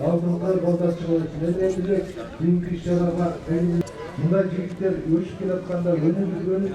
Avrupalar bozası olsun. Ne diyecek? Büyük işler ama bunlar ciddiler. Görüşük yapkanda önümüz.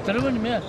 Batırır mı ya?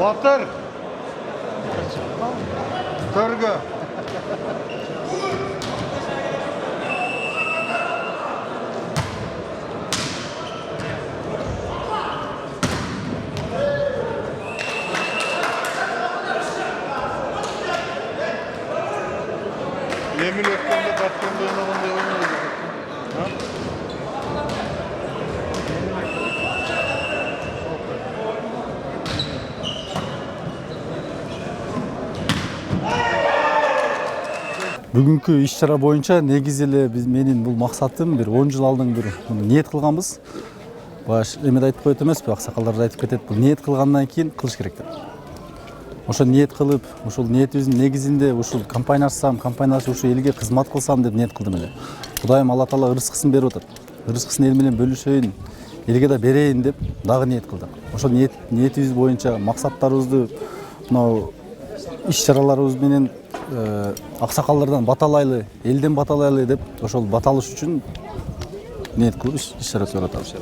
Batır. Törgü. Yemin ettim de kaptanlığına bunu oynuyor. Бүгүнкү иш-чара боюнча негизи эле менин бул максатым бир 10 жыл алдын бир ниет кылганбыз. Баш эме да айтып коет эмеспи, аксакалдар да айтып кетет. Бул ниет кылгандан кийин кылыш керек деп. Ошо ниет кылып, ушул ниетибиздин негизинде ушул компания ачсам, компания ачып ушу элге кызмат кылсам деп ниет кылдым эле. Кудайым Алла Таала ырыскысын берип атат. Ырыскысын эл менен бөлүшөйүн, элге да берейин деп дагы ниет кылдык. Ошол ниетибиз боюнча максаттарыбызды мынау иш-чараларыбыз менен аксакалдардан баталайлы, элден баталайлы деп ошол баталыш үчүн ниет кылып иш-чара өткөрүп атабыз.